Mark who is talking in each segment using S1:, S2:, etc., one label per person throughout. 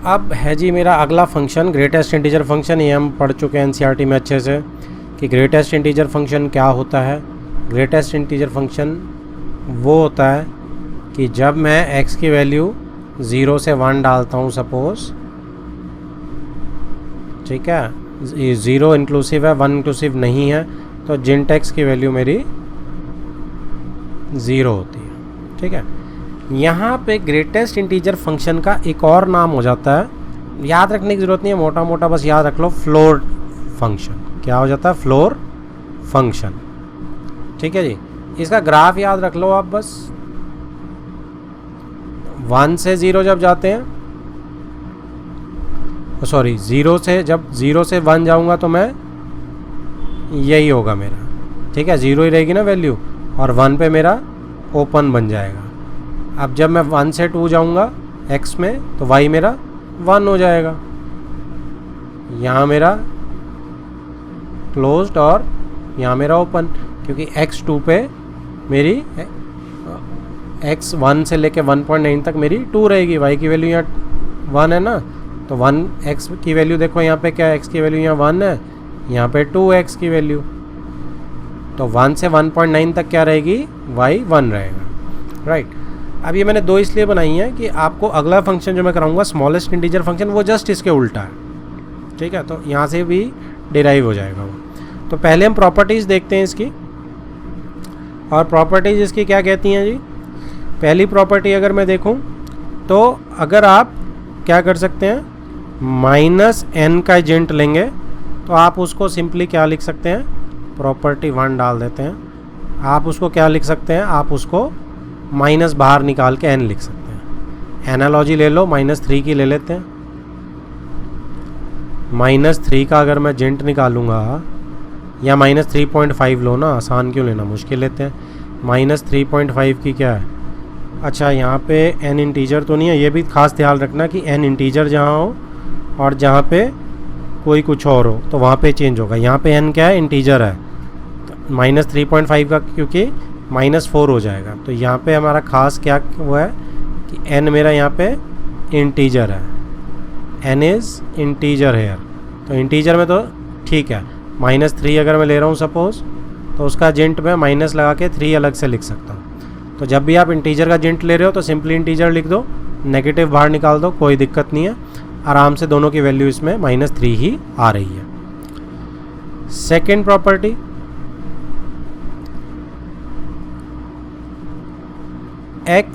S1: अब है जी मेरा अगला फंक्शन ग्रेटेस्ट इंटीजर फंक्शन। ये हम पढ़ चुके हैं एनसीईआरटी में अच्छे से कि ग्रेटेस्ट इंटीजर फंक्शन क्या होता है। ग्रेटेस्ट इंटीजर फंक्शन वो होता है कि जब मैं x की वैल्यू 0 से 1 डालता हूँ सपोज़, ठीक है, 0 इंक्लूसिव है 1 इंक्लूसिव नहीं है, तो जिंट x की वैल्यू मेरी 0 होती है। ठीक है, यहाँ पे ग्रेटेस्ट इंटीजर फंक्शन का एक और नाम हो जाता है, याद रखने की ज़रूरत नहीं है, मोटा मोटा बस याद रख लो, फ्लोर फंक्शन। क्या हो जाता है? Floor function. ठीक है जी, इसका ग्राफ याद रख लो आप बस। 1 से 0 जब जाते हैं, सॉरी 0 से, जब 0 से 1 जाऊंगा तो मैं यही होगा मेरा। ठीक है, 0 ही रहेगी ना वैल्यू, और 1 पे मेरा ओपन बन जाएगा। अब जब मैं 1 से 2 जाऊंगा x में, तो y मेरा 1 हो जाएगा, यहाँ मेरा क्लोज्ड और यहाँ मेरा ओपन, क्योंकि x 2 पे मेरी x 1 से लेके 1.9 तक मेरी 2 रहेगी, y की वैल्यू यहाँ 1 है ना, तो 1 x की वैल्यू देखो यहाँ पे क्या है, x की वैल्यू यहाँ 1 है, यहाँ पे 2x की वैल्यू, तो 1 से 1.9 तक क्या रहेगी? y 1 रहेगा। राइट, अब ये मैंने 2 इसलिए बनाई हैं कि आपको अगला फंक्शन जो मैं कराऊंगा स्मॉलेस्ट इंटीजर फंक्शन, वो जस्ट इसके उल्टा है। ठीक है, तो यहाँ से भी डिराइव हो जाएगा वो। तो पहले हम प्रॉपर्टीज़ देखते हैं इसकी, और प्रॉपर्टीज़ इसकी क्या कहती हैं जी। पहली प्रॉपर्टी अगर मैं देखूं तो अगर आप क्या कर सकते हैं, -n का एजेंट लेंगे तो आप उसको सिंपली क्या लिख सकते हैं, प्रॉपर्टी 1 डाल देते हैं। आप उसको क्या लिख सकते हैं, आप उसको माइनस बाहर निकाल के n लिख सकते हैं। एनालॉजी ले लो, -3 की ले लेते हैं। -3 का अगर मैं जेंट निकालूंगा, या -3.5 लो ना, आसान क्यों लेना, मुश्किल लेते हैं। -3.5 की क्या है, अच्छा यहाँ पे n इंटीजर तो नहीं है, ये भी खास ध्यान रखना कि n इंटीजर जहाँ हो और जहाँ पे कोई कुछ और हो तो वहाँ पे चेंज होगा। यहाँ पे n क्या है, इंटीजर है, तो -3.5 का क्योंकि -4 हो जाएगा, तो यहाँ पे हमारा खास क्या हुआ है कि n मेरा यहाँ पे इंटीजर है, n इज़ इंटीजर हेयर, तो इंटीजर में तो ठीक है। -3 अगर मैं ले रहा हूँ सपोज़, तो उसका जेंट में माइनस लगा के 3 अलग से लिख सकता हूँ। तो जब भी आप इंटीजर का जेंट ले रहे हो तो सिंपली इंटीजर लिख दो, नेगेटिव बाहर निकाल दो, कोई दिक्कत नहीं है, आराम से दोनों की वैल्यू इसमें -3 ही आ रही है। सेकेंड प्रॉपर्टी, x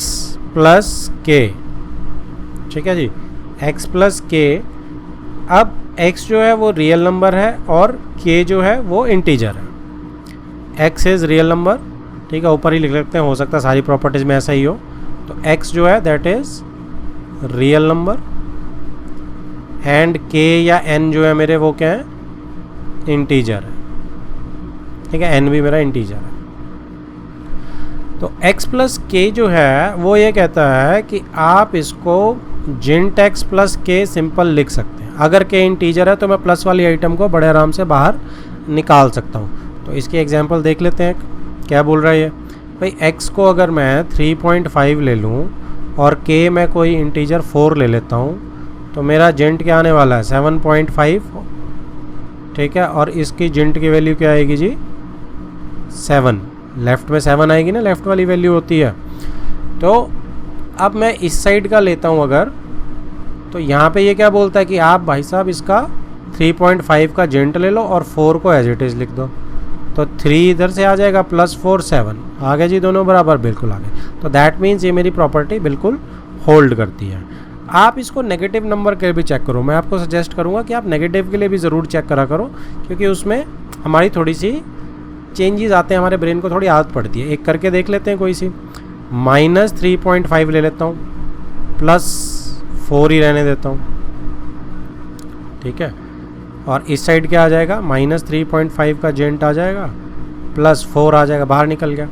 S1: प्लस के। ठीक है जी, x प्लस के। अब x जो है वो रियल नंबर है और k जो है वो इंटीजर है। x इज़ रियल नंबर, ठीक है, ऊपर ही लिख लेते हैं, हो सकता है सारी प्रॉपर्टीज़ में ऐसा ही हो। तो x जो है that is real number, and k या n जो है मेरे वो क्या है, इंटीजर है। ठीक है, n भी मेरा इंटीजर है। तो x प्लस के जो है वो ये कहता है कि आप इसको जिंट x प्लस के सिंपल लिख सकते हैं। अगर k इंटीजर है तो मैं प्लस वाली आइटम को बड़े आराम से बाहर निकाल सकता हूँ। तो इसकी एग्जांपल देख लेते हैं, क्या बोल रहा है ये भाई। x को अगर मैं 3.5 ले लूँ और k मैं कोई इंटीजर 4 ले लेता हूँ, तो मेरा जिंट क्या आने वाला है, 7.5। ठीक है, और इसकी जिंट की वैल्यू क्या आएगी जी, 7। लेफ़्ट में 7 आएगी ना, लेफ़्ट वाली वैल्यू होती है। तो अब मैं इस साइड का लेता हूँ अगर, तो यहाँ पे ये क्या बोलता है कि आप भाई साहब इसका 3.5 का जेंट ले लो और 4 को एज इट इज़ लिख दो। तो 3 इधर से आ जाएगा, +4 7 आ गया जी, दोनों बराबर, बिल्कुल आ गए। तो दैट मीन्स ये मेरी प्रॉपर्टी बिल्कुल होल्ड करती है। आप इसको नेगेटिव नंबर के भी चेक करो, मैं आपको सजेस्ट करूँगा कि आप नेगेटिव के लिए भी ज़रूर चेक करा करो, क्योंकि उसमें हमारी थोड़ी सी चेंजेस आते हैं, हमारे ब्रेन को थोड़ी आदत पड़ती है। एक करके देख लेते हैं कोई सी, -3.5 ले लेता हूँ, +4 ही रहने देता हूँ। ठीक है, और इस साइड क्या आ जाएगा, -3.5 का जेंट आ जाएगा, +4 आ जाएगा, बाहर निकल गया।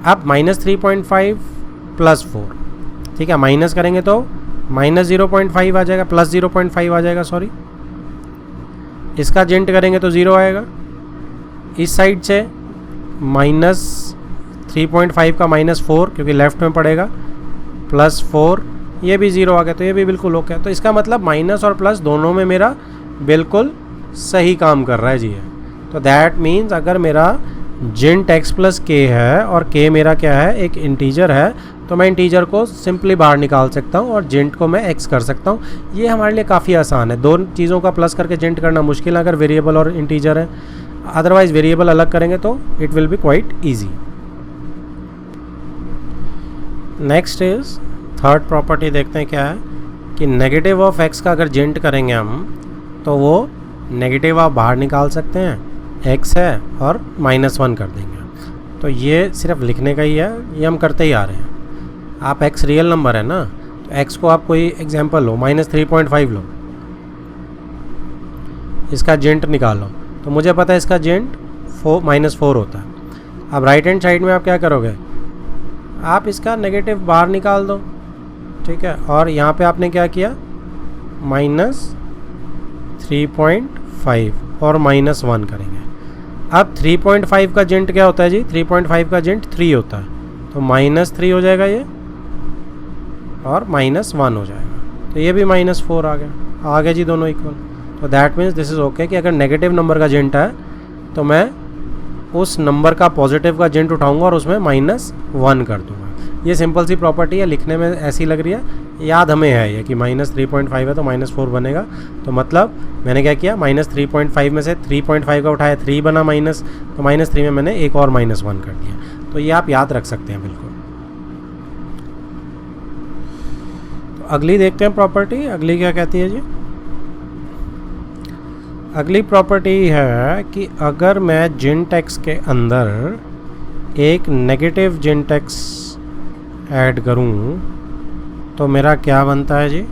S1: अब -3.5 +4, ठीक है, माइनस करेंगे तो -0.5 आ जाएगा, +0.5 आ जाएगा, सॉरी। इसका जेंट करेंगे तो 0 आएगा। इस साइड से -3.5 का -4, क्योंकि लेफ़्ट में पड़ेगा, +4 ये भी 0 आ गया, तो ये भी बिल्कुल ओके। तो इसका मतलब माइनस और प्लस दोनों में मेरा बिल्कुल सही काम कर रहा है जी है। तो दैट मीन्स अगर मेरा जिंट x प्लस के है और k मेरा क्या है, एक इंटीजर है, तो मैं इंटीजर को सिंपली बाहर निकाल सकता हूँ और जिंट को मैं x कर सकता हूँ। ये हमारे लिए काफ़ी आसान है। दो चीज़ों का प्लस करके जिंट करना मुश्किल है अगर वेरिएबल और इंटीजर है, अदरवाइज वेरिएबल अलग करेंगे तो it will be quite easy. Next is third property, देखते हैं क्या है कि नेगेटिव ऑफ x का अगर जिंट करेंगे हम तो वो नेगेटिव आप बाहर निकाल सकते हैं, x है और -1 कर देंगे। तो ये सिर्फ लिखने का ही है, ये हम करते ही आ रहे हैं। आप x रियल नंबर है ना, तो x को आप कोई एग्जांपल लो, -3.5 लो, इसका जिंट निकालो, तो मुझे पता है इसका जिंट -4 होता है। अब राइट हैंड साइड में आप क्या करोगे, आप इसका नेगेटिव बाहर निकाल दो, ठीक है, और यहाँ पे आपने क्या किया, -3.5 और -1 करेंगे। अब 3.5 का जिंट क्या होता है जी, 3.5 का जिंट 3 होता है, तो -3 हो जाएगा ये और -1 हो जाएगा, तो ये भी -4 आ गया जी, दोनों इक्वल। तो that means this is okay कि अगर नेगेटिव नंबर का जिंट है तो मैं उस नंबर का पॉजिटिव का जिंट उठाऊंगा और उसमें -1 कर दूंगा। ये सिंपल सी प्रॉपर्टी है, लिखने में ऐसी लग रही है, याद हमें है ये कि -3.5 है तो -4 बनेगा। तो मतलब मैंने क्या किया, -3.5 में से 3.5 का उठाया, 3 बना माइनस, तो -3 में मैंने एक और -1 कर दिया। तो ये आप याद रख सकते हैं बिल्कुल। तो अगली देखते हैं प्रॉपर्टी, अगली क्या कहती है जी। अगली प्रॉपर्टी है कि अगर मैं जिंट x के अंदर एक नेगेटिव जिंट x ऐड करूं तो मेरा क्या बनता है जी,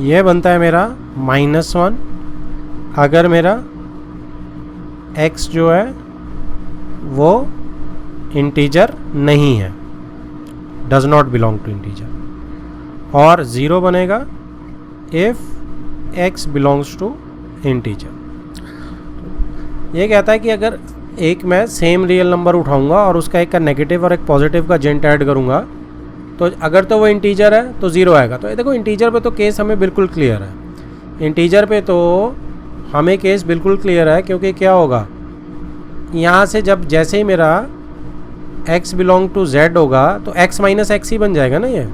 S1: ये बनता है मेरा -1 अगर मेरा x जो है वो इंटीजर नहीं है, does not belong to integer, और 0 बनेगा if x belongs to integer. ये कहता है कि अगर एक मैं सेम रियल नंबर उठाऊंगा और उसका एक का नेगेटिव और एक पॉजिटिव का जिंट ऐड करूंगा, तो अगर तो वो इंटीजर है तो 0 आएगा। तो देखो इंटीजर पे तो केस हमें बिल्कुल क्लियर है, इंटीजर पे तो हमें केस बिल्कुल क्लियर है, क्योंकि क्या होगा, यहाँ से जब जैसे ही मेरा x बिलोंग टू z होगा तो x माइनस एक्स ही बन जाएगा ना, ये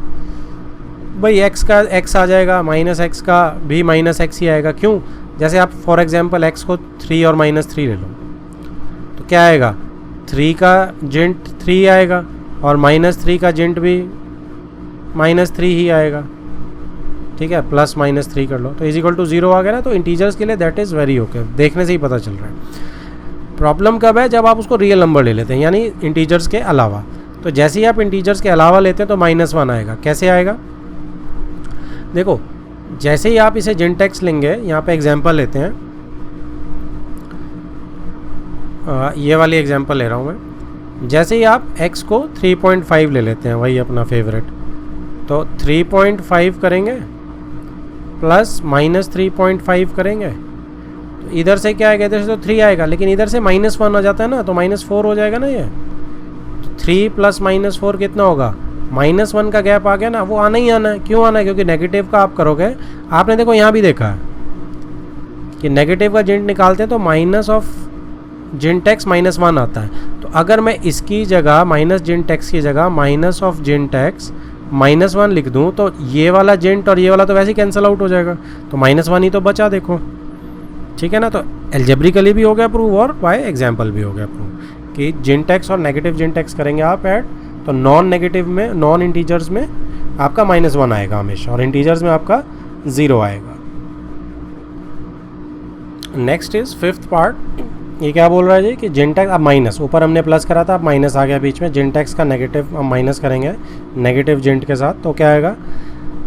S1: भाई x का x आ जाएगा, -x का भी -x ही आएगा। क्यों, जैसे आप फॉर एग्जांपल x को 3 और -3 ले लो, तो क्या आएगा, 3 का जिंट 3 आएगा और -3 का जिंट भी -3 ही आएगा, ठीक है, +-3 कर लो, तो = 0 आ गया ना। तो इंटीजर्स के लिए दैट इज़ वेरी ओके, देखने से ही पता चल रहा है। प्रॉब्लम कब है, जब आप उसको रियल नंबर ले लेते हैं, यानी इंटीजर्स के अलावा। तो जैसे ही आप इंटीजर्स के अलावा लेते हैं तो -1 आएगा। कैसे आएगा, देखो जैसे ही आप इसे जिंट x लेंगे, यहाँ पे एग्जांपल लेते हैं, ये वाली एग्जांपल ले रहा हूँ मैं। जैसे ही आप x को 3.5 ले लेते हैं, वही अपना फेवरेट, तो 3.5 करेंगे प्लस -3.5 करेंगे, तो इधर से क्या आएगा, इधर से तो 3 आएगा, लेकिन इधर से -1 आ जाता है ना, तो -4 हो जाएगा ना ये। तो 3 + -4 कितना होगा, -1 का गैप आ गया ना, वो आना ही आना है। क्यों आना है, क्योंकि नेगेटिव का आप करोगे, आपने देखो यहाँ भी देखा है कि नेगेटिव का जिंट निकालते हैं तो माइनस ऑफ जिंट x -1 आता है। तो अगर मैं इसकी जगह माइनस जिंट x की जगह माइनस ऑफ जिंट x -1 लिख दूँ, तो ये वाला जिंट और ये वाला तो वैसे ही कैंसिल आउट हो जाएगा, तो -1 ही तो बचा, देखो, ठीक है ना। तो एल्जेब्रिकली भी हो गया प्रूव और बाय एग्जाम्पल भी हो गया प्रूव कि जिंट x और नेगेटिव जिंट x करेंगे आप ऐड, तो नॉन नेगेटिव में, नॉन इंटीजर्स में आपका -1 आएगा हमेशा, और इंटीजर्स में आपका 0 आएगा। नेक्स्ट इज फिफ्थ पार्ट, ये क्या बोल रहा है जी कि जिंट x, अब माइनस, ऊपर हमने प्लस करा था, अब माइनस आ गया बीच में, जिंट x का नेगेटिव हम माइनस करेंगे नेगेटिव जिंट के साथ, तो क्या आएगा,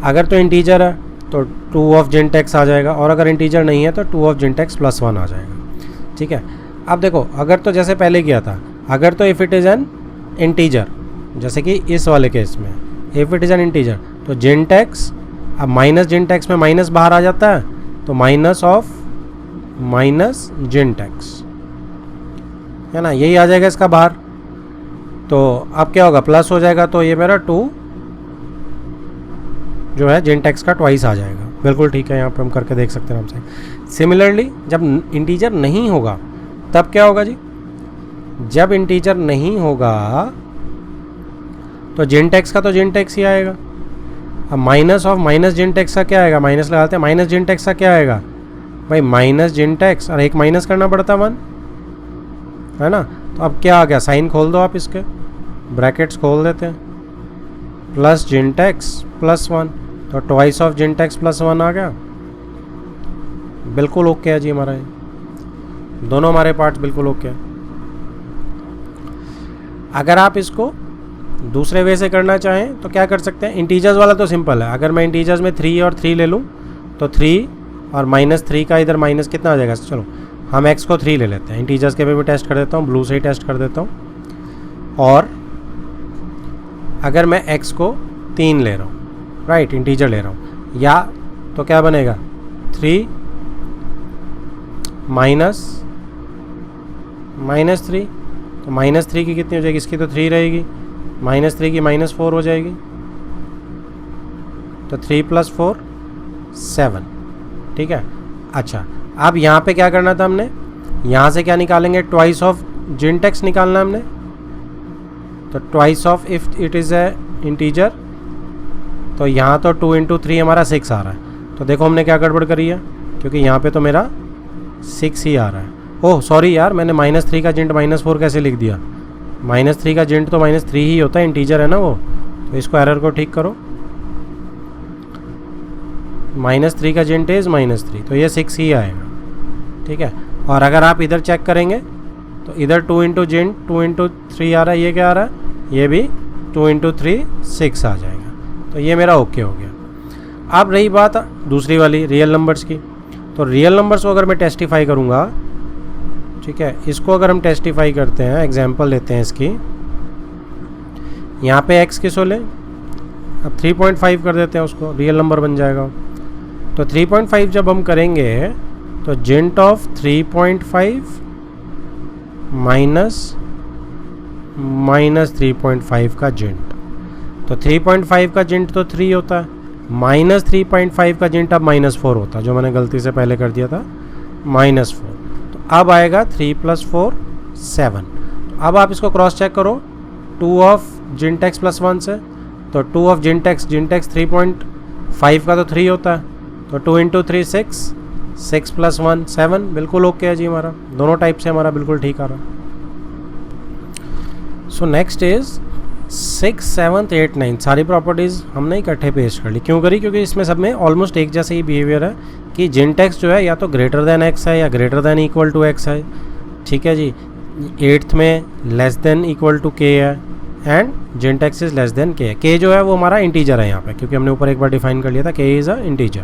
S1: अगर तो इंटीजर है तो 2 ऑफ जिंट x आ जाएगा, और अगर इंटीजर नहीं है तो 2 ऑफ जिंट x + 1 आ जाएगा, ठीक है। अब देखो, अगर तो जैसे पहले किया था, अगर तो if it is an integer, जैसे कि इस वाले केस में if it is an integer, तो जिंट x, अब माइनस जिंट x में माइनस बाहर आ जाता है, तो माइनस ऑफ माइनस जिंट x, है ना, यही आ जाएगा इसका बाहर। तो अब क्या होगा, प्लस हो जाएगा, तो ये मेरा 2 जो है जिंट एक्स का ट्वाइस आ जाएगा। बिल्कुल ठीक है, यहाँ पे हम करके देख सकते हैं हमसे। सिमिलरली जब इंटीजर नहीं होगा तब क्या होगा जी? जब इंटीजर नहीं होगा तो जिंट एक्स का तो जिंट एक्स ही आएगा। अब माइनस ऑफ माइनस जिंट एक्स का क्या आएगा? माइनस लगाते हैं, माइनस जिंट एक्स का क्या आएगा भाई? माइनस जिंट एक्स, और एक माइनस करना पड़ता 1, है ना। तो अब क्या आ गया? साइन खोल दो आप, इसके ब्रैकेट्स खोल देते हैं, प्लस जिंट एक्स प्लस 1, तो ट्वाइस ऑफ जिंट एक्स प्लस 1 आ गया। बिल्कुल ओके है जी हमारा, ये दोनों हमारे पार्ट्स बिल्कुल ओके है। अगर आप इसको दूसरे वे से करना चाहें तो क्या कर सकते हैं? इंटीजर्स वाला तो सिंपल है। अगर मैं इंटीजर्स में 3 और 3 ले लूँ तो 3 और -3 का इधर माइनस कितना आ जाएगा? चलो हम x को 3 ले लेते हैं, इंटीजर्स के पे भी टेस्ट कर देता हूँ, ब्लू से ही टेस्ट कर देता हूँ। और अगर मैं x को 3 ले रहा हूँ, राइट, इंटीजर ले रहा हूँ, या तो क्या बनेगा? 3 -3, तो -3 की कितनी हो जाएगी? इसकी तो 3 रहेगी, -3 की -4 हो जाएगी, तो 3 + 4 7, ठीक है। अच्छा, अब यहाँ पे क्या करना था हमने? यहाँ से क्या निकालेंगे? ट्वाइस ऑफ जिंट एक्स निकालना हमने, तो twice of if it is a integer, तो यहाँ तो 2 × 3 हमारा 6 आ रहा है। तो देखो हमने क्या गड़बड़ करी है, क्योंकि यहाँ पे तो मेरा 6 ही आ रहा है। ओह सॉरी यार, मैंने -3 का जिंट -4 कैसे लिख दिया? -3 का जिंट तो -3 ही होता है, इंटीजर है ना वो। तो इसको एरर को ठीक करो, -3 का जिंट इज़ -3, तो ये 6 ही आएगा, ठीक है। और अगर आप इधर चेक करेंगे तो इधर 2 × जिंट 2 × 3 आ रहा है, ये क्या आ रहा है? ये भी 2 × 3 6 आ जाएगा। तो ये मेरा ओके हो गया। अब रही बात दूसरी वाली रियल नंबर्स की, तो रियल नंबर्स को अगर मैं टेस्टिफाई करूँगा, ठीक है, इसको अगर हम टेस्टिफाई करते हैं, एग्जांपल लेते हैं इसकी, यहाँ पे x किसको लें? अब 3.5 कर देते हैं उसको, रियल नंबर बन जाएगा। तो 3.5 जब हम करेंगे तो जिंट ऑफ 3.5 माइनस 3.5 का जिंट, तो 3.5 का जिंट तो 3 होता है, -3.5 का जिंट अब -4 होता है, जो मैंने गलती से पहले कर दिया था, -4। तो अब आएगा 3 + 4 7। तो अब आप इसको क्रॉस चेक करो 2 ऑफ जिंट एक्स प्लस 1 से, तो 2 ऑफ जिंट एक्स 3.5 का तो 3 होता है, तो 2 × 3 6, 6 + 1 7, बिल्कुल ओके है जी हमारा, दोनों टाइप से हमारा बिल्कुल ठीक आ रहा। सो नेक्स्ट इज 6, 7, 8, 9 सारी प्रॉपर्टीज़ हमने इकट्ठे पेश कर ली। क्यों करी? क्योंकि इसमें सब में ऑलमोस्ट एक जैसे ही बिहेवियर है कि जिंट एक्स जो है या तो ग्रेटर देन एक्स है या greater than equal to x है, ठीक है जी। 8th में less than equal to k है, एंड जिंट x is less than k है। के जो है वो हमारा इंटीजर है यहाँ पे, क्योंकि हमने ऊपर एक बार डिफाइन कर लिया था के इज़ अ इंटीजर।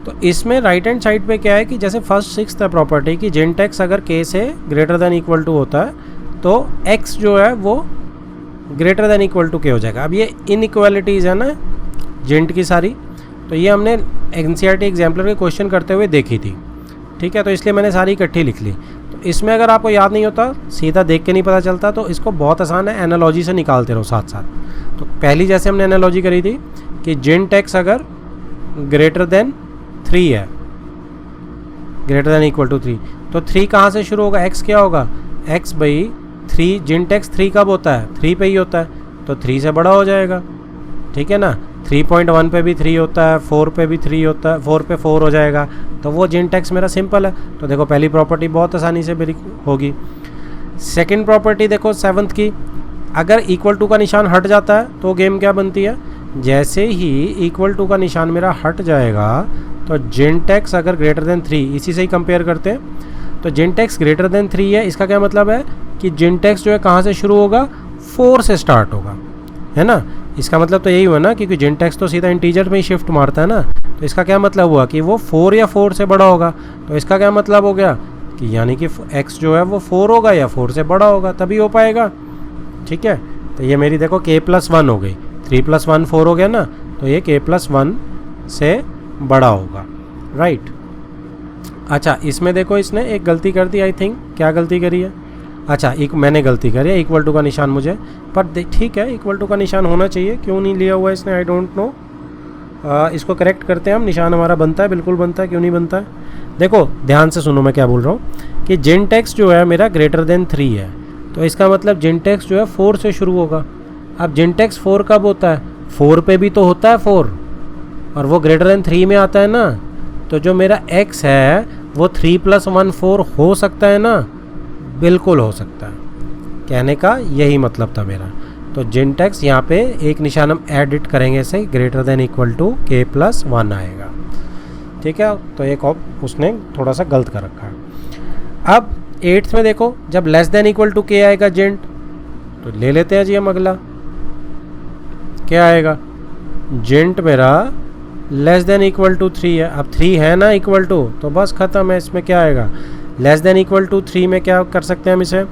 S1: तो इसमें राइट हैंड साइड पे क्या है कि जैसे फर्स्ट 6th है प्रॉपर्टी कि जिंट एक्स अगर के से ग्रेटर देन इक्वल टू होता है तो एक्स जो है वो ग्रेटर देन इक्वल टू के हो जाएगा। अब ये इनइक्वालिटीज़ है ना जिंट की सारी, तो ये हमने एनसीईआरटी एग्जाम्पलर के क्वेश्चन करते हुए देखी थी, ठीक है, तो इसलिए मैंने सारी इकट्ठी लिख ली। तो इसमें अगर आपको याद नहीं होता, सीधा देख के नहीं पता चलता, तो इसको बहुत आसान है, एनालॉजी से निकालते रहो साथ साथ। तो पहली जैसे हमने एनालॉजी करी थी कि जिंट एक्स अगर ग्रेटर देन 3 है, ग्रेटर देन इक्वल टू 3, तो 3 कहाँ से शुरू होगा? एक्स क्या होगा? एक्स भाई 3, जिंट एक्स 3 कब होता है? 3 पे ही होता है, तो 3 से बड़ा हो जाएगा, ठीक है ना। 3.1 पे भी 3 होता है, 4 पे भी 3 होता है, 4 पे 4 हो जाएगा, तो वो जिंट एक्स मेरा सिंपल है। तो देखो पहली प्रॉपर्टी बहुत आसानी से मेरी होगी। सेकंड प्रॉपर्टी देखो 7th की, अगर इक्वल टू का निशान हट जाता है तो गेम क्या बनती है? जैसे ही इक्वल टू का निशान मेरा हट जाएगा तो जिंट एक्स अगर ग्रेटर देन 3, इसी से ही कंपेयर करते हैं, तो जिंट एक्स ग्रेटर देन 3 है, इसका क्या मतलब है कि जिंट एक्स जो है कहाँ से शुरू होगा? 4 से स्टार्ट होगा, है ना। इसका मतलब तो यही हुआ ना, क्योंकि जिंट एक्स तो सीधा इंटीजर में ही शिफ्ट मारता है ना, तो इसका क्या मतलब हुआ कि वो 4 या 4 से बड़ा होगा। तो इसका क्या मतलब हो गया कि यानी कि एक्स जो है वो 4 होगा या 4 से बड़ा होगा, तभी हो पाएगा, ठीक है। तो ये मेरी देखो k+1 हो गई, 3 + 1 4 हो गया ना, तो ये k+1 से बड़ा होगा, राइट। अच्छा, इसमें देखो इसने एक गलती कर दी, आई थिंक। क्या गलती करी है? अच्छा, मैंने गलती करी है, इक्वल टू का निशान मुझे, पर ठीक है इक्वल टू का निशान होना चाहिए, क्यों नहीं लिया हुआ इसने, आई डोंट नो। इसको करेक्ट करते हैं हम, निशान हमारा बनता है, बिल्कुल बनता है, क्यों नहीं बनता है। देखो ध्यान से सुनो मैं क्या बोल रहा हूँ कि जिंट एक्स जो है मेरा ग्रेटर देन 3 है, तो इसका मतलब जिंट एक्स जो है 4 से शुरू होगा। अब जिंट एक्स 4 कब होता है, 4 पे भी तो होता है 4, और वो ग्रेटर देन 3 में आता है ना, तो जो मेरा x है वो 3 + 1 4 हो सकता है ना, बिल्कुल हो सकता है। कहने का यही मतलब था मेरा। तो जिंट एक्स यहाँ पे एक निशान हम एडिट करेंगे इसे, greater than equal to k + 1 आएगा, ठीक है। तो एक और उसने थोड़ा सा गलत कर रखा है। अब 8th में देखो जब less than equal to k आएगा जिंट, तो ले लेते हैं जी हम अगला, क्या आएगा, जिंट मेरा लेस देन इक्वल टू 3 है। अब 3 है ना इक्वल टू, तो बस ख़त्म है। इसमें क्या आएगा, लेस देन इक्वल टू 3 में क्या कर सकते हैं हम इसे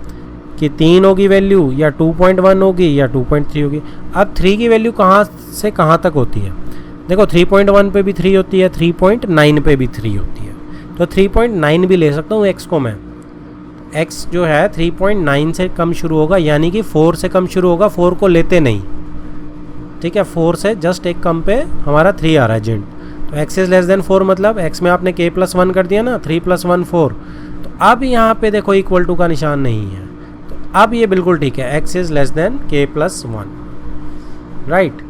S1: कि 3 होगी वैल्यू, या 2.1 होगी, या 2.3 होगी। अब 3 की वैल्यू कहाँ से कहाँ तक होती है, देखो 3.1 पे भी 3 होती है, 3.9 पे भी 3 होती है, तो 3.9 भी ले सकता हूँ x को मैं। x जो है 3.9 से कम शुरू होगा, यानी कि 4 से कम शुरू होगा, 4 को लेते नहीं, ठीक है। 4 से जस्ट एक कम पे हमारा 3 आ रहा है जिंट, तो x इज लेस देन 4 मतलब x में आपने k + 1 कर दिया ना, 3 + 1 4। तो अब यहाँ पे देखो इक्वल टू का निशान नहीं है, तो अब ये बिल्कुल ठीक है, x is less then k + 1, right.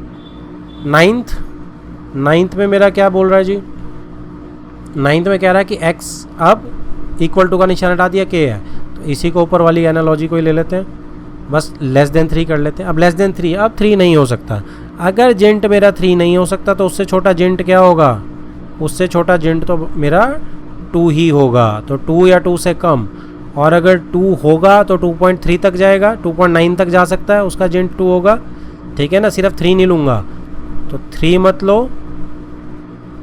S1: 9th में मेरा क्या बोल रहा है जी, 9th में कह रहा है कि x अब इक्वल टू का निशान हटा दिया, k है, तो इसी को ऊपर वाली एनालॉजी को ही ले लेते हैं, बस लेस देन 3 कर लेते हैं। अब लेस देन 3, अब 3 नहीं हो सकता। अगर जिंट मेरा 3 नहीं हो सकता तो उससे छोटा जिंट क्या होगा, उससे छोटा जिंट तो मेरा 2 ही होगा, तो 2 या 2 से कम। और अगर 2 होगा तो 2.3 तक जाएगा, 2.9 तक जा सकता है, उसका जिंट 2 होगा, ठीक है ना। सिर्फ 3 नहीं लूँगा, तो 3 मत लो,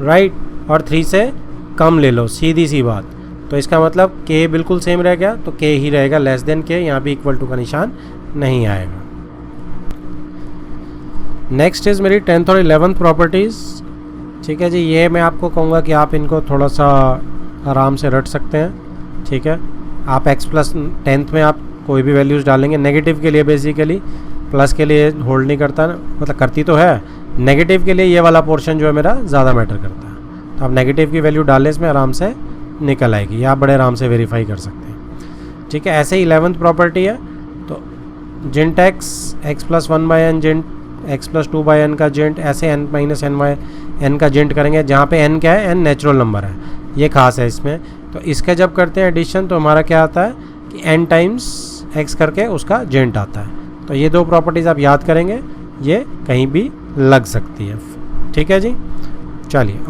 S1: राइट, और 3 से कम ले लो, सीधी सी बात। तो इसका मतलब k बिल्कुल सेम रह गया, तो k ही रहेगा, लेस देन k, यहाँ भी इक्वल टू का निशान नहीं आएगा। नेक्स्ट इज़ मेरी 10th और 11th प्रॉपर्टीज़, ठीक है जी। ये मैं आपको कहूँगा कि आप इनको थोड़ा सा आराम से रट सकते हैं, ठीक है। आप x + 10th में आप कोई भी वैल्यूज़ डालेंगे, नेगेटिव के लिए बेसिकली, प्लस के लिए होल्ड नहीं करता ना, मतलब करती तो है, नेगेटिव के लिए ये वाला पोर्शन जो है मेरा ज़्यादा मैटर करता है। तो आप नेगेटिव की वैल्यू डालने इसमें आराम से निकल आएगी, या आप बड़े आराम से वेरीफाई कर सकते हैं, ठीक है। ऐसे ही 11th प्रॉपर्टी है, तो जिंट x + 1/n जिंट x + 2/n का जिंट, ऐसे n - n का जिंट करेंगे, जहाँ पे n क्या है, n नेचुरल नंबर है, ये खास है इसमें। तो इसके जब करते हैं एडिशन तो हमारा क्या आता है कि n टाइम्स x करके उसका जिंट आता है। तो ये 2 प्रॉपर्टीज़ आप याद करेंगे, ये कहीं भी लग सकती है, ठीक है जी। चलिए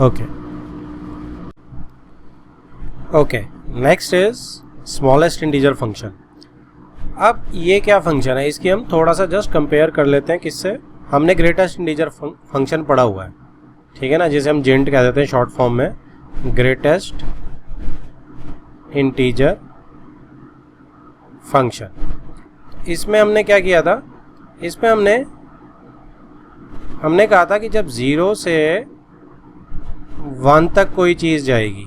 S1: okay, next is smallest integer function. अब ये क्या फंक्शन है, इसकी हम थोड़ा सा जस्ट कंपेयर कर लेते हैं किससे। हमने ग्रेटेस्ट इंटीजर फंक्शन पढ़ा हुआ है, ठीक है ना, जिसे हम जिंट कह देते हैं शॉर्ट फॉर्म में, ग्रेटेस्ट इंटीजर फंक्शन। इसमें हमने क्या किया था, इसमें हमने कहा था कि जब 0 से 1 तक कोई चीज़ जाएगी,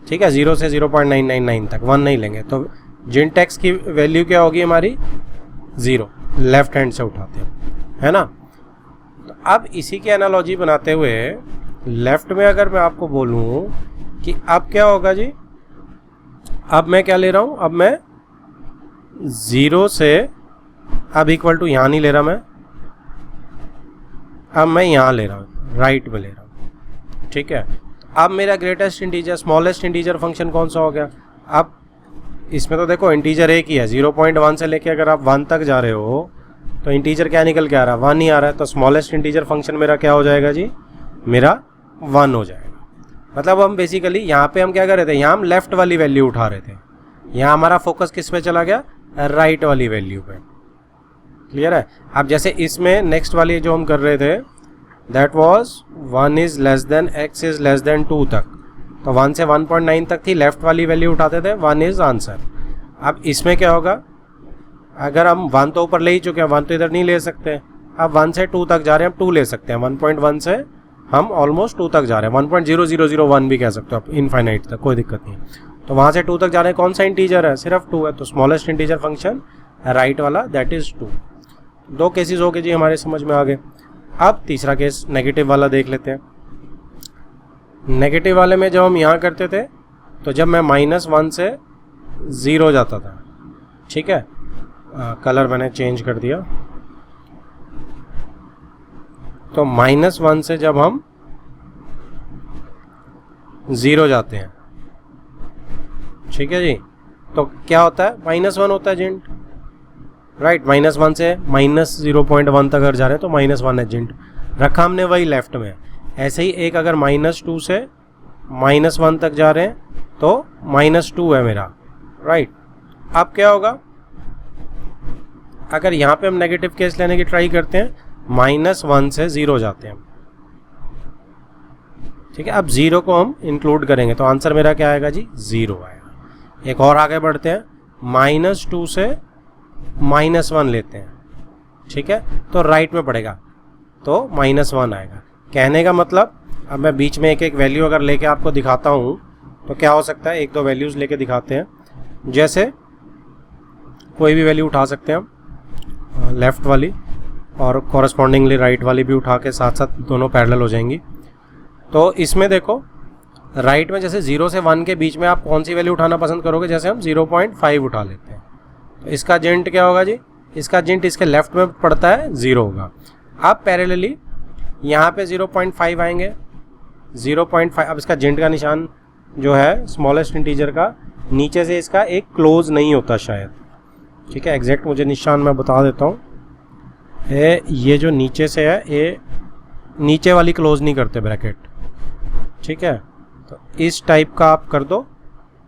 S1: ठीक है, 0 से 0.999 तक, 1 नहीं लेंगे, तो जिंट एक्स की वैल्यू क्या होगी हमारी 0, लेफ्ट हैंड से उठाते हैं, है ना। तो अब इसी की एनालॉजी बनाते हुए लेफ्ट में अगर मैं आपको बोलूँ कि अब क्या होगा जी, अब मैं क्या ले रहा हूँ, अब मैं 0 से, अब इक्वल टू यहाँ नहीं ले रहा मैं, अब मैं यहाँ ले रहा हूँ, राइट में ले रहा हूँ, ठीक है। अब मेरा greatest integer smallest integer function कौन सा हो गया। अब इसमें तो देखो इंटीजर एक ही है, 0.1 से लेके अगर आप 1 तक जा रहे हो तो इंटीजर क्या निकल के आ रहा है, 1 ही आ रहा है, तो स्मॉलेस्ट इंटीजर फंक्शन मेरा क्या हो जाएगा जी, मेरा 1 हो जाएगा। मतलब हम बेसिकली यहाँ पे हम क्या कर रहे थे, यहाँ हम लेफ्ट वाली वैल्यू उठा रहे थे, यहाँ हमारा फोकस किस पे चला गया, राइट वाली वैल्यू पे, क्लियर है। अब जैसे इसमें नेक्स्ट वाली जो हम कर रहे थे, that was 1 is less then x is less then 2 तक, तो 1 से 1.9 तक थी, लेफ्ट वाली वैल्यू उठाते थे, 1 इज आंसर। अब इसमें क्या होगा, अगर हम 1 तो ऊपर ले ही चुके हैं, 1 तो इधर नहीं ले सकते, अब 1 से 2 तक जा रहे हैं, हम 2 ले सकते हैं, 1.1 से हम ऑलमोस्ट 2 तक जा रहे हैं, 1.0001 भी कह सकते हो आप, इनफाइनाइट तक, कोई दिक्कत नहीं। तो वहाँ से 2 तक जा रहे हैं, कौन सा इंटीजर है, सिर्फ 2 है, तो स्मॉलेस्ट इंटीजर फंक्शन राइट वाला दैट इज 2। 2 केसेस हो गए जी, हमारे समझ में आ गए। अब तीसरा केस नेगेटिव वाला देख लेते हैं। नेगेटिव वाले में जब हम यहाँ करते थे तो जब मैं -1 से 0 जाता था, ठीक है, कलर मैंने चेंज कर दिया, तो -1 से जब हम 0 जाते हैं, ठीक है जी, तो क्या होता है, -1 होता है जेंट, राइट। -1 से -0.1 तक अगर जा रहे हैं तो -1 है जेंट, रखा हमने वही लेफ्ट में। ऐसे ही एक अगर -2 से -1 तक जा रहे हैं तो -2 है मेरा, राइट। अब क्या होगा, अगर यहाँ पे हम नेगेटिव केस लेने की ट्राई करते हैं, -1 से 0 जाते हैं, ठीक है। अब 0 को हम इंक्लूड करेंगे तो आंसर मेरा क्या आएगा जी, 0 आएगा। एक और आगे बढ़ते हैं, -2 से -1 लेते हैं, ठीक है, तो राइट में पड़ेगा तो -1 आएगा। कहने का मतलब, अब मैं बीच में एक एक वैल्यू अगर लेके आपको दिखाता हूँ तो क्या हो सकता है, एक दो वैल्यूज़ लेके दिखाते हैं। जैसे कोई भी वैल्यू उठा सकते हैं हम, लेफ़्ट वाली और कॉरस्पॉन्डिंगली राइट वाली भी उठा के साथ साथ दोनों पैरेलल हो जाएंगी। तो इसमें देखो, राइट में जैसे 0 से 1 के बीच में आप कौन सी वैल्यू उठाना पसंद करोगे, जैसे हम 0.5 उठा लेते हैं, तो इसका जेंट क्या होगा जी, इसका जेंट इसके लेफ्ट में पड़ता है 0 होगा। अब पैरेलली यहाँ पे 0.5 आएंगे, 0.5, अब इसका जेंट का निशान जो है स्मॉलेस्ट इंटीजर का, नीचे से इसका एक क्लोज नहीं होता शायद, ठीक है, एग्जैक्ट मुझे निशान मैं बता देता हूँ। ये जो नीचे से है, ये नीचे वाली क्लोज नहीं करते ब्रैकेट, ठीक है, तो इस टाइप का आप कर दो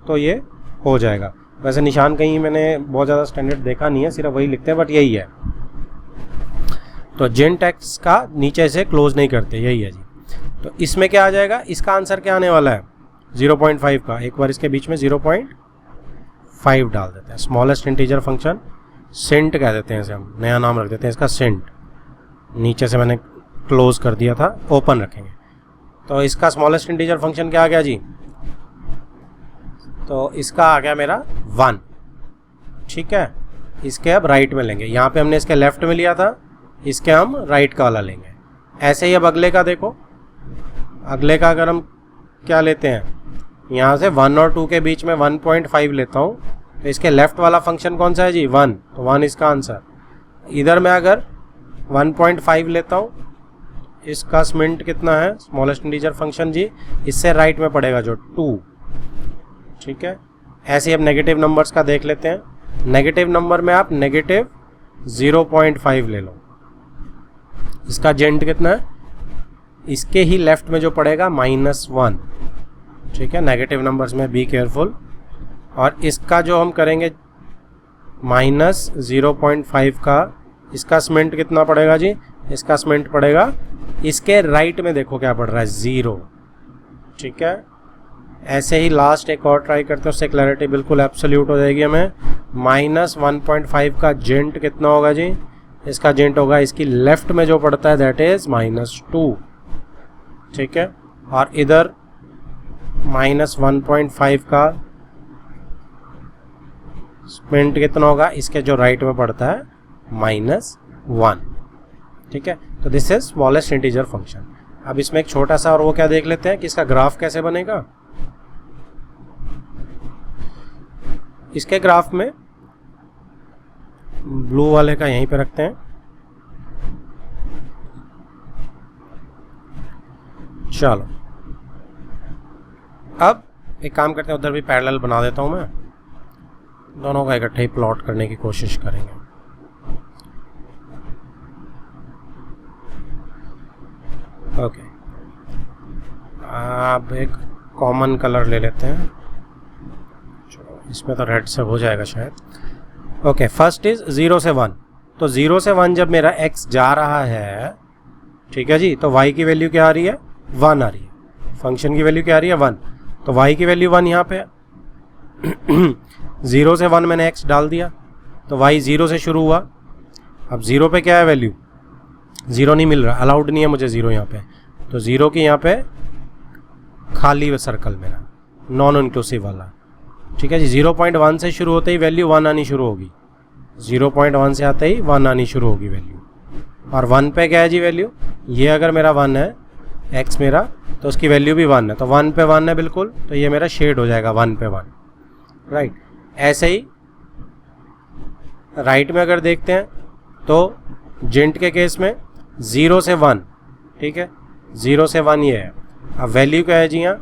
S1: तो ये हो जाएगा। वैसे निशान कहीं मैंने बहुत ज़्यादा स्टैंडर्ड देखा नहीं है, सिर्फ वही लिखते हैं, बट यही है। तो जेंट एक्स का नीचे से क्लोज नहीं करते, यही है जी। तो इसमें क्या आ जाएगा, इसका आंसर क्या आने वाला है, 0.5 का। एक बार इसके बीच में 0.5 डाल देते हैं, स्मॉलेस्ट इंटीजर फंक्शन, सेंट कह देते हैं इसे, हम नया नाम रख देते हैं इसका, सेंट। नीचे से मैंने क्लोज कर दिया था, ओपन रखेंगे। तो इसका स्मॉलेस्ट इंटीजर फंक्शन क्या आ गया जी, तो इसका आ गया मेरा 1, ठीक है। इसके अब राइट में लेंगे, यहाँ पे हमने इसके लेफ्ट में लिया था, इसके हम राइट का वाला लेंगे। ऐसे ही अब अगले का देखो, अगले का अगर हम क्या लेते हैं, यहाँ से 1 और 2 के बीच में 1.5 लेता हूँ, तो इसके लेफ्ट वाला फंक्शन कौन सा है जी, 1, तो 1 इसका आंसर। इधर मैं अगर 1.5 लेता हूँ, इसका स्मिंट कितना है, स्मॉलेस्ट इंटीजर फंक्शन जी, इससे राइट में पड़ेगा जो 2, ठीक है। ऐसे ही अब नेगेटिव नंबर्स का देख लेते हैं। नेगेटिव नंबर में आप -0.5 ले लो, इसका जेंट कितना है, इसके ही लेफ्ट में जो पड़ेगा -1, ठीक है। नेगेटिव नंबर्स में बी केयरफुल। और इसका जो हम करेंगे -0.5 का, इसका स्मिंट कितना पड़ेगा जी, इसका स्मिंट पड़ेगा इसके राइट में, देखो क्या पड़ रहा है, 0, ठीक है। ऐसे ही लास्ट एक और ट्राई करते हैं, उससे क्लैरिटी बिल्कुल एब्सोल्यूट हो जाएगी हमें। -1.5 का जेंट कितना होगा जी, इसका जेंट होगा इसकी लेफ्ट में जो पड़ता है, दैट इज -2, ठीक है। और इधर -1.5 का स्मिंट कितना होगा, इसके जो राइट में पड़ता है, -1, ठीक है। तो this is smallest integer function. अब इसमें एक छोटा सा और वो क्या देख लेते हैं कि इसका ग्राफ कैसे बनेगा। इसके ग्राफ में ब्लू वाले का यहीं पे रखते हैं, चलो। अब एक काम करते हैं, उधर भी पैरेलल बना देता हूं मैं, दोनों का इकट्ठे ही प्लॉट करने की कोशिश करेंगे। ओके, अब एक कॉमन कलर ले लेते हैं, इसमें तो रेड से हो जाएगा शायद। ओके, फर्स्ट इज 0 से 1, तो 0 से 1 जब मेरा x जा रहा है, ठीक है जी, तो y की वैल्यू क्या आ रही है, 1 आ रही है। फंक्शन की वैल्यू क्या आ रही है, 1, तो y की वैल्यू 1 यहाँ पे है। 0 से 1 मैंने x डाल दिया, तो y 0 से शुरू हुआ। अब 0 पे क्या है वैल्यू, 0 नहीं मिल रहा, अलाउड नहीं है मुझे 0 यहाँ पे, तो 0 की यहाँ पे खाली सर्कल मेरा, नॉन इंक्लूसिव वाला, ठीक है जी। 0.1 से शुरू होते ही वैल्यू 1 आनी शुरू होगी, 0.1 से आते ही 1 आनी शुरू होगी वैल्यू। और 1 पे क्या है जी वैल्यू, ये अगर मेरा 1 है x मेरा, तो उसकी वैल्यू भी 1 है, तो 1 पे 1 है बिल्कुल, तो ये मेरा शेड हो जाएगा 1 पे 1, राइट। ऐसे ही राइट में अगर देखते हैं तो जेंट के केस में 0 से 1, ठीक है, 0 से 1 ये है। अब वैल्यू क्या है जी यहाँ,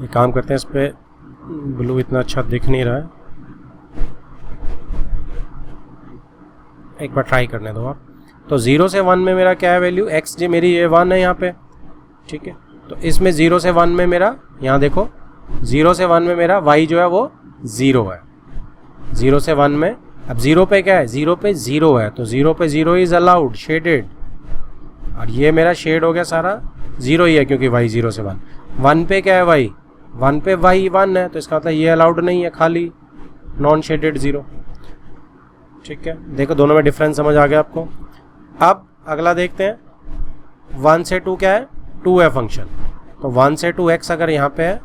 S1: ये काम करते हैं, इस पर ब्लू इतना अच्छा दिख नहीं रहा है, एक बार ट्राई करने दो आप। तो 0 से 1 में मेरा क्या है वैल्यू, x जी मेरी ये 1 है यहाँ पे, ठीक है। तो इसमें 0 से 1 में मेरा, यहाँ देखो 0 से 1 में मेरा y जो है वो 0 है, 0 से 1 में। अब 0 पे क्या है, 0 पे 0 है, तो 0 पे 0 इज अलाउड शेडेड, और ये मेरा शेड हो गया सारा 0 ही है क्योंकि y 0 से 1। 1 पे क्या है y, 1 पे y 1 है, तो इसका मतलब ये अलाउड नहीं है, खाली नॉन शेडेड 0, ठीक है। देखो दोनों में डिफरेंस समझ आ गया आपको। अब अगला देखते हैं, 1 से 2 क्या है, 2 है फंक्शन, तो 1 से 2 x अगर यहाँ पे है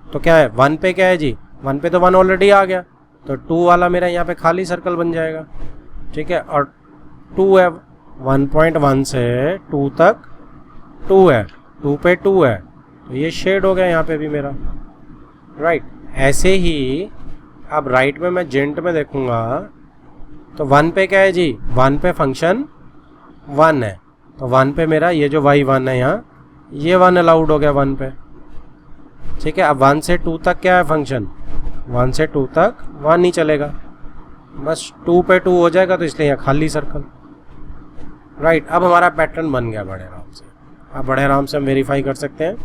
S1: तो क्या है, 1 पे क्या है जी, 1 पे तो 1 ऑलरेडी आ गया, तो 2 वाला मेरा यहाँ पे खाली सर्कल बन जाएगा, ठीक है। और 2 है, 1.1 से 2 तक 2 है, 2 पे 2 है, तो ये शेड हो गया यहाँ पे भी मेरा, राइट। ऐसे ही अब राइट में मैं जेंट में देखूंगा तो 1 पे क्या है जी, 1 पे फंक्शन 1 है, तो 1 पे मेरा ये जो y 1 है यहाँ, ये 1 अलाउड हो गया 1 पे, ठीक है। अब 1 से 2 तक क्या है फंक्शन, 1 से 2 तक 1 ही चलेगा, बस 2 पे 2 हो जाएगा, तो इसलिए यहाँ खाली सर्कल, राइट। अब हमारा पैटर्न बन गया बड़े आराम से, अब बड़े आराम से हम वेरीफाई कर सकते हैं।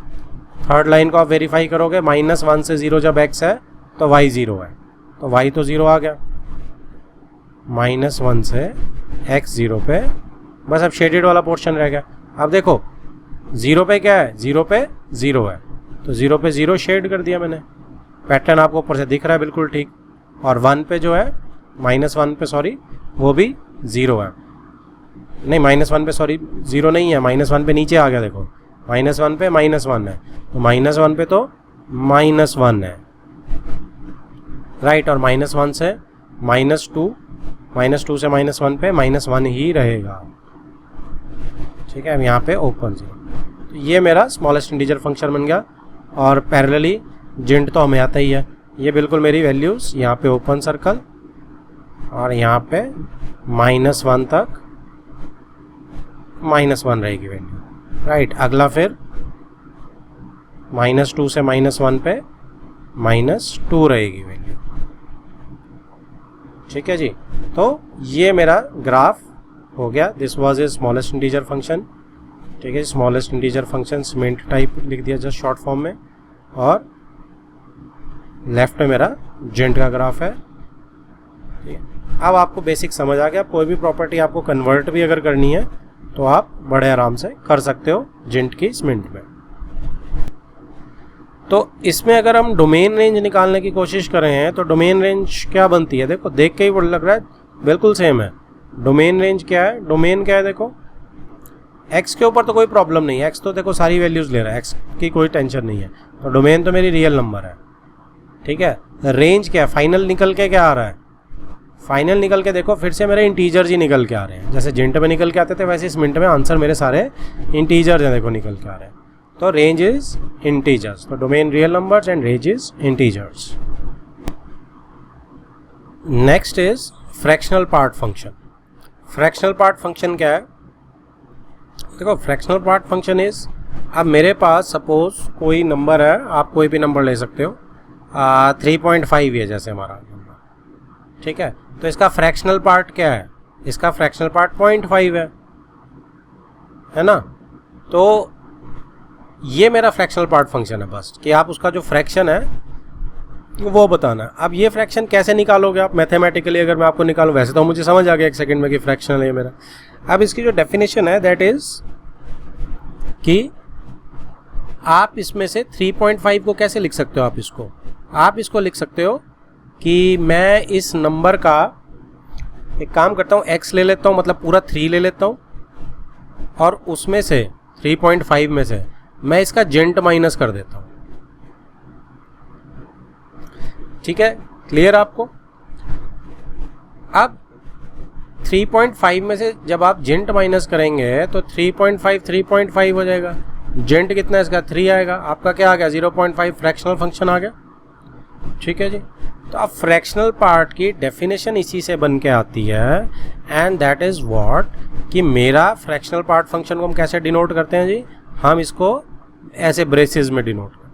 S1: थर्ड लाइन को आप वेरीफाई करोगे, -1 से 0 जब x है तो y 0 है, तो y तो 0 आ गया, -1 से x 0 पे, बस अब शेडेड वाला पोर्शन रह गया। अब देखो 0 पे क्या है, 0 पे 0 है, तो 0 पे 0 शेड कर दिया मैंने, पैटर्न आपको ऊपर से दिख रहा है बिल्कुल ठीक। और 1 पे जो है, -1 पे सॉरी, वो भी 0 है, नहीं -1 पे सॉरी 0 नहीं है, -1 पे नीचे आ गया, देखो -1 पे -1 है, तो -1 पे तो -1 है, राइट। और -1 से -2, -2 से -1 पे -1 ही रहेगा, ठीक है। अब यहाँ पे ओपन 0, तो ये मेरा स्मॉलेस्ट इंटीजर फंक्शन बन गया। और पैरेलली जेंट तो हमें आता ही है, ये बिल्कुल मेरी वैल्यूज़ यहाँ पे ओपन सर्कल, और यहाँ पे -1 तक -1 रहेगी वैल्यू, राइट। अगला फिर -2 से -1 पे -2 रहेगी वैल्यू, ठीक है जी। तो ये मेरा ग्राफ हो गया, this was a smallest integer function, ठीक है। Smallest integer function cement type लिख दिया जस्ट शॉर्ट फॉर्म में, और लेफ्ट में मेरा जेंट का ग्राफ है, ठीक है। अब आपको बेसिक समझ आ गया, कोई भी प्रॉपर्टी आपको कन्वर्ट भी अगर करनी है तो आप बड़े आराम से कर सकते हो जेंट की सीमेंट में। तो इसमें अगर हम डोमेन रेंज निकालने की कोशिश कर रहे हैं तो डोमेन रेंज क्या बनती है, देखो देख के ही लग रहा है बिल्कुल सेम है। डोमेन रेंज क्या है, डोमेन क्या है, देखो x के ऊपर तो कोई प्रॉब्लम नहीं है, x तो देखो सारी वैल्यूज ले रहा है, x की कोई टेंशन नहीं है, तो डोमेन तो मेरी रियल नंबर है, ठीक है। रेंज क्या है, फाइनल निकल के क्या आ रहा है, फाइनल निकल के देखो फिर से मेरे इंटीजर्स ही निकल के आ रहे हैं, जैसे जेंट में निकल के आते थे वैसे इस मिनट में आंसर मेरे सारे इंटीजर्स हैं, देखो निकल के आ रहे हैं। तो रेंज इज इंटीजर्स, तो domain real numbers and range is integers. Next is fractional part function. Fractional part function क्या है, देखो फ्रैक्शनल पार्ट फंक्शन इज, अब मेरे पास सपोज कोई नंबर है, आप कोई भी नंबर ले सकते हो, 3.5 है जैसे हमारा नंबर, ठीक है। तो इसका फ्रैक्शनल पार्ट क्या है, इसका फ्रैक्शनल पार्ट 0.5 है ना। तो ये मेरा फ्रैक्शनल पार्ट फंक्शन है, बस कि आप उसका जो फ्रैक्शन है वो बताना है। अब ये फ्रैक्शन कैसे निकालोगे आप मैथमेटिकली, अगर मैं आपको निकालूं, वैसे तो मुझे समझ आ गया एक सेकंड में कि फ्रैक्शन है मेरा। अब इसकी जो डेफिनेशन है दैट इज कि आप इसमें से 3.5 को कैसे लिख सकते हो, आप इसको लिख सकते हो कि मैं इस नंबर का एक काम करता हूँ, x ले लेता हूँ, मतलब पूरा 3 ले लेता हूँ, और उसमें से 3.5 में से मैं इसका जेंट माइनस कर देता हूँ, ठीक है। क्लियर आपको। अब 3.5 में से जब आप जेंट माइनस करेंगे तो 3.5 3.5 हो जाएगा। जेंट कितना है इसका 3 आएगा, आपका क्या आ गया 0.5 फ्रैक्शनल फंक्शन आ गया। ठीक है जी, तो अब फ्रैक्शनल पार्ट की डेफिनेशन इसी से बन के आती है एंड दैट इज व्हाट कि मेरा फ्रैक्शनल पार्ट फंक्शन को हम कैसे डिनोट करते हैं जी, हम इसको ऐसे ब्रेसेस में डिनोट करते हैं।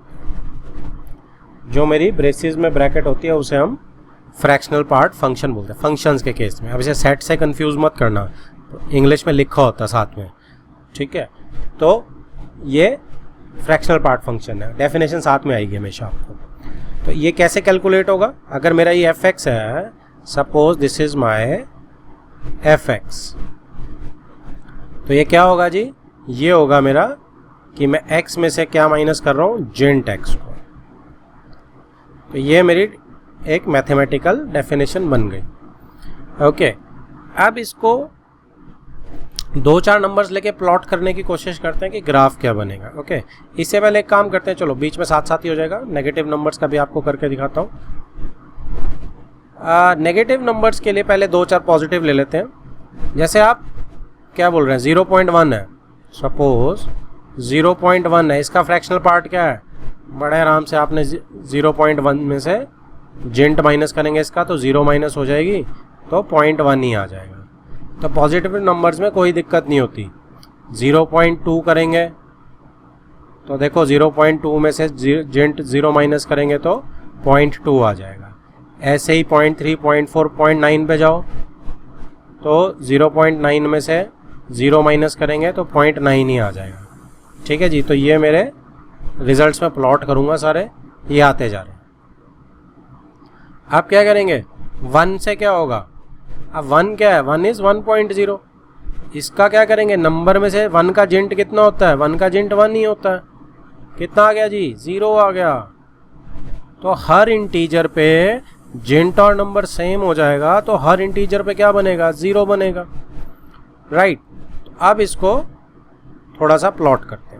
S1: जो मेरी ब्रेसेस में ब्रैकेट होती है उसे हम फ्रैक्शनल पार्ट फंक्शन बोलते हैं फंक्शंस के केस में। अब इसे सेट से कंफ्यूज मत करना, इंग्लिश में लिखा होता है साथ में। ठीक है, तो ये फ्रैक्शनल पार्ट फंक्शन है, डेफिनेशन साथ में आएगी हमेशा आपको। तो ये कैसे कैलकुलेट होगा, अगर मेरा ये एफ एक्स है, suppose this is my F x, तो ये क्या होगा जी, ये होगा मेरा कि मैं x में से क्या माइनस कर रहा हूँ, जेंट x को। तो ये मेरी एक मैथमेटिकल डेफिनेशन बन गई। ओके, अब इसको 2-4 नंबर्स लेके प्लॉट करने की कोशिश करते हैं कि ग्राफ क्या बनेगा। ओके, इससे पहले एक काम करते हैं, चलो बीच में साथ साथ ही हो जाएगा, नेगेटिव नंबर्स का भी आपको करके दिखाता हूँ। नेगेटिव नंबर्स के लिए पहले 2-4 पॉजिटिव ले लेते हैं। जैसे आप क्या बोल रहे हैं, 0.1 है, सपोज 0.1 है, इसका फ्रैक्शनल पार्ट क्या है, बड़े आराम से आपने 0.1 में से जेंट माइनस करेंगे इसका, तो 0 माइनस हो जाएगी, तो 0.1 ही आ जाएगा। तो पॉजिटिव नंबर्स में कोई दिक्कत नहीं होती। 0.2 करेंगे तो देखो 0.2 में से जेंट 0 माइनस करेंगे तो 0.2 आ जाएगा। ऐसे ही 0.3, 0.4, 0.9 पे जाओ तो 0.9 में से 0 माइनस करेंगे तो 0.9 ही आ जाएगा। ठीक है जी, तो ये मेरे रिजल्ट्स में प्लॉट करूँगा सारे, ये आते जा रहे हैं। आप क्या करेंगे, 1 से क्या होगा, अब 1 क्या है, 1 इज 1.0, इसका क्या करेंगे, नंबर में से 1 का जेंट कितना होता है, 1 का जेंट 1 ही होता है, कितना आ गया जी, 0 आ गया। तो हर इंटीजर पे जेंट और नंबर सेम हो जाएगा, तो हर इंटीजर पे क्या बनेगा, 0 बनेगा। राइट, अब इसको थोड़ा सा प्लॉट करते हैं।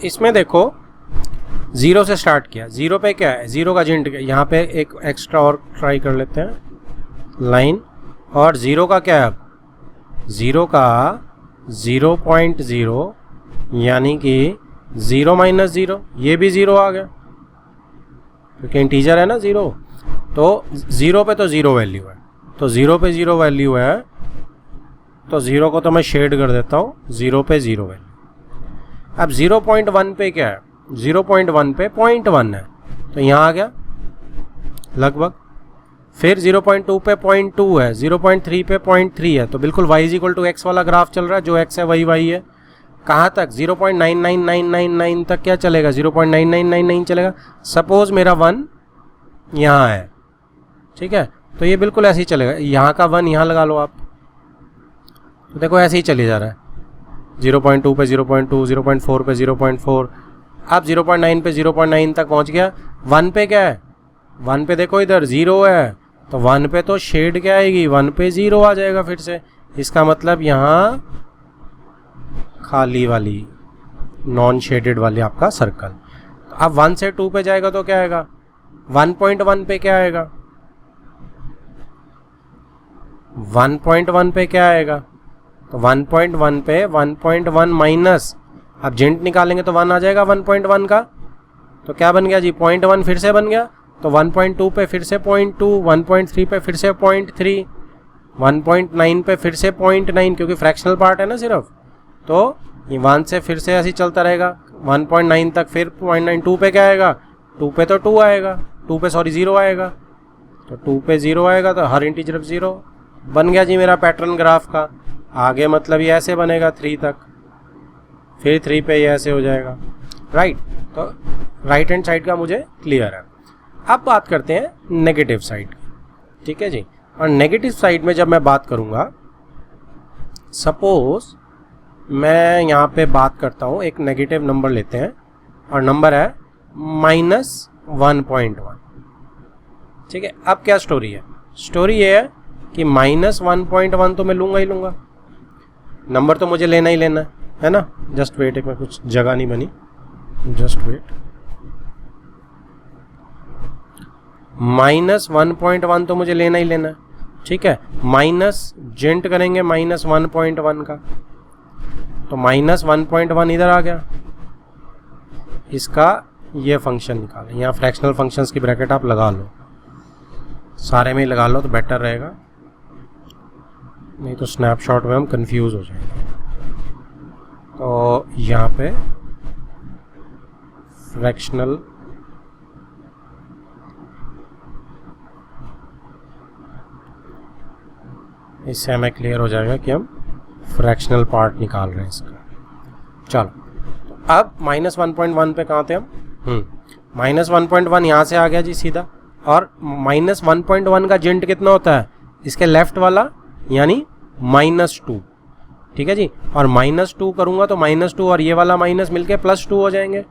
S1: इसमें देखो 0 से स्टार्ट किया, 0 पे क्या है, 0 का जेंट, यहाँ पे एक एक्स्ट्रा और ट्राई कर लेते हैं लाइन, और 0 का क्या है, अब 0 का 0.0 यानी कि 0 माइनस 0, ये भी 0 आ गया क्योंकि इंटीजर है ना 0। तो 0 पे तो 0 वैल्यू है, तो 0 पे 0 वैल्यू है, तो 0 को तो मैं शेड कर देता हूँ, 0 पे 0 वैल्यू। अब 0.1 पे क्या है, 0.1 पे 0.1 है, तो यहाँ आ गया लगभग। फिर 0.2 पे 0.2 है, 0.3 पे 0.3 है, तो बिल्कुल y = x वाला ग्राफ चल रहा है, जो x है वही y है। कहाँ तक, 0.99999 तक क्या चलेगा, 0.9999 चलेगा। सपोज मेरा 1 यहाँ है, ठीक है, तो ये बिल्कुल ऐसे ही चलेगा, यहाँ का 1 यहाँ लगा लो आप, तो देखो ऐसे ही चले जा रहा है। 0.2 पे 0.2, 0.4 पे 0.4, अब 0.9 पे 0.9 तक पहुँच गया। 1 पे क्या है, 1 पे देखो इधर 0 है, तो 1 पे तो शेड क्या आएगी, 1 पे 0 आ जाएगा फिर से। इसका मतलब यहाँ खाली वाली नॉन शेडेड वाली आपका सर्कल। अब 1 से 2 पे जाएगा तो क्या आएगा, 1.1 पे क्या आएगा, 1.1 पे क्या आएगा, तो 1.1 पे 1.1 माइनस, अब जेंट निकालेंगे तो 1 आ जाएगा 1.1 का, तो क्या बन गया जी, 0.1 फिर से बन गया, तो 1.2 पे फिर से 0.2, 1.3 पे फिर से 0.3, 1.9 पे फिर से 0.9 क्योंकि फ्रैक्शनल पार्ट है ना सिर्फ, तो ये 1 से फिर से ऐसे ही चलता रहेगा 1.9 तक, फिर 0.9, 2 पे क्या आएगा, 2 पे तो 2 आएगा, 2 पे 0 आएगा, तो 2 पे 0 आएगा, तो हर इंटीजर 0 बन गया जी मेरा पैटर्न ग्राफ का। आगे मतलब ये ऐसे बनेगा 3 तक, फिर 3 पे ये ऐसे हो जाएगा। राइट, तो राइट हैंड साइड का मुझे क्लियर है। अब बात करते हैं नेगेटिव साइड की, ठीक है जी। और नेगेटिव साइड में जब मैं बात करूँगा, सपोज मैं यहाँ पे बात करता हूँ, एक नेगेटिव नंबर लेते हैं और नंबर है -1.1, ठीक है। अब क्या स्टोरी है, स्टोरी ये है कि -1.1 तो मैं लूँगा ही लूँगा, नंबर तो मुझे लेना ही लेना है ना। जस्ट वेट, एक में कुछ जगह नहीं बनी, जस्ट वेट। -1.1 तो मुझे लेना ही लेना है, ठीक है। माइनस जेंट करेंगे -1.1 का, तो -1.1 इधर आ गया। इसका ये फंक्शन निकालें, यहाँ फ्रैक्शनल फंक्शंस की ब्रैकेट आप लगा लो, सारे में ही लगा लो तो बेटर रहेगा, नहीं तो स्नैपशॉट में हम कंफ्यूज हो जाएंगे। तो यहाँ पे फ्रैक्शनल इससे हमें क्लियर हो जाएगा कि हम फ्रैक्शनल पार्ट निकाल रहे हैं इसका। चलो, तो अब -1.1 पे कहाँ थे हम? -1.1 यहाँ से आ गया जी सीधा, और -1.1 का जेंट कितना होता है? इसके लेफ्ट वाला, यानी -2, ठीक है जी। और -2 करूँगा तो -2 और ये वाला माइनस मिलके +2 हो जाएंगे।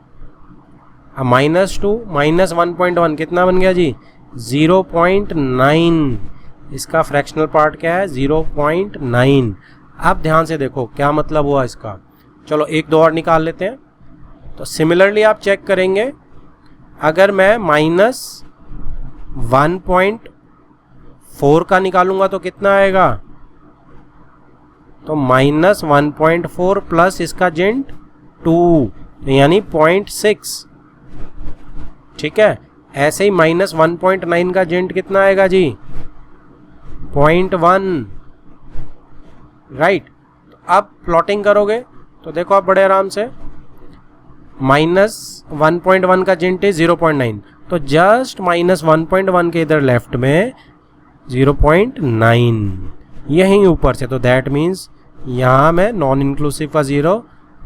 S1: अब -2 -1.1 कितना बन गया जी? 0.9। इसका फ्रैक्शनल पार्ट क्या है? 0.9। अब ध्यान से देखो क्या मतलब हुआ इसका। चलो एक दो और निकाल लेते हैं। तो सिमिलरली आप चेक करेंगे, अगर मैं -1.4 का निकालूंगा तो कितना आएगा? तो -1.4 प्लस इसका जेंट 2, यानी 0.6, ठीक है। ऐसे ही -1.9 का जेंट कितना आएगा जी? 0.1, राइट। अब प्लॉटिंग करोगे तो देखो आप बड़े आराम से, -1.1 का जेंट है 0.9, तो जस्ट -1.1 के इधर लेफ्ट में 0.9 यहीं ऊपर से, तो दैट मीन्स यहाँ में नॉन इंक्लूसिव का 0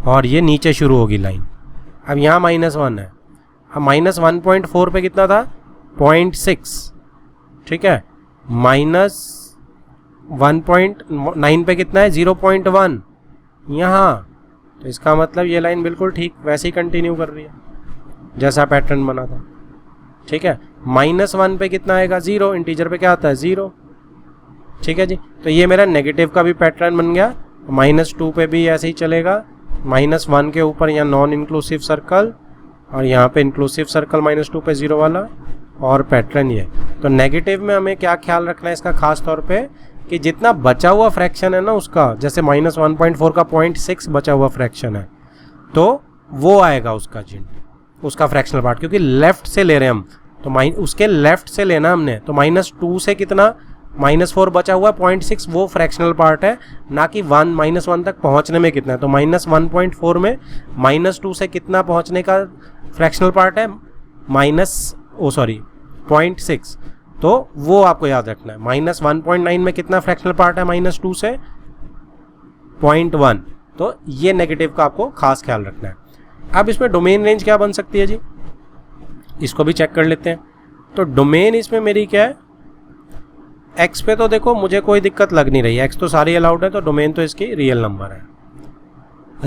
S1: और ये नीचे शुरू होगी लाइन। अब यहाँ -1 है, अब -1.4 पे कितना था? 0.6, ठीक है। -1.9 पे कितना है? 0.1 यहाँ। तो इसका मतलब ये लाइन बिल्कुल ठीक वैसे ही कंटिन्यू कर रही है जैसा पैटर्न बना था, ठीक है। -1 पे कितना आएगा? 0। इंटीजर पे क्या आता है? 0, ठीक है जी। तो ये मेरा नेगेटिव का भी पैटर्न बन गया। -2 पे भी ऐसे ही चलेगा, -1 के ऊपर यहाँ नॉन इंक्लूसिव सर्कल और यहाँ पे इंक्लूसिव सर्कल -2 पे 0 वाला, और पैटर्न ये। तो नेगेटिव में हमें क्या ख्याल रखना है इसका खास तौर पे, कि जितना बचा हुआ फ्रैक्शन है ना उसका, जैसे -1.4 का 0.6 बचा हुआ फ्रैक्शन है, तो वो आएगा उसका जेंट, उसका फ्रैक्शनल पार्ट, क्योंकि लेफ्ट से ले रहे हैं हम, तो उसके लेफ्ट से लेना हमने। तो -2 से कितना? -4 बचा हुआ 0.6, वो फ्रैक्शनल पार्ट है, ना कि -1 तक पहुंचने में कितना है। तो -1.4 में -2 से कितना पहुंचने का फ्रैक्शनल पार्ट है? 0.6, तो वो आपको याद रखना है। -1.9 में कितना फ्रैक्शनल पार्ट है -2 से? 0.1, तो ये नेगेटिव का आपको खास ख्याल रखना है। अब इसमें डोमेन रेंज क्या बन सकती है जी, इसको भी चेक कर लेते हैं। तो डोमेन इसमें मेरी क्या है? x पे तो देखो मुझे कोई दिक्कत लग नहीं रही है, x तो सारी अलाउड है, तो डोमेन तो इसकी रियल नंबर है।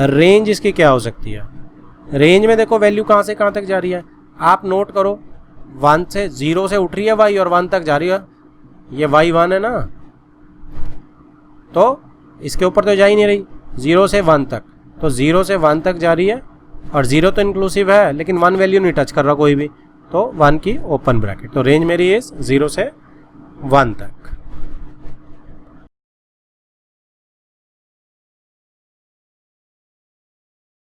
S1: रेंज इसकी क्या हो सकती है? रेंज में देखो वैल्यू कहाँ से कहाँ तक जा रही है, आप नोट करो। 1 से 0 से उठ रही है y और 1 तक जा रही है, ये y1 है ना, तो इसके ऊपर तो जा ही नहीं रही, 0 से 1 तक, तो 0 से 1 तक जा रही है, और 0 तो इंक्लूसिव है लेकिन 1 वैल्यू नहीं टच कर रहा कोई भी, तो 1 की ओपन ब्रैकेट। तो रेंज मेरी इस 0 से 1 तक।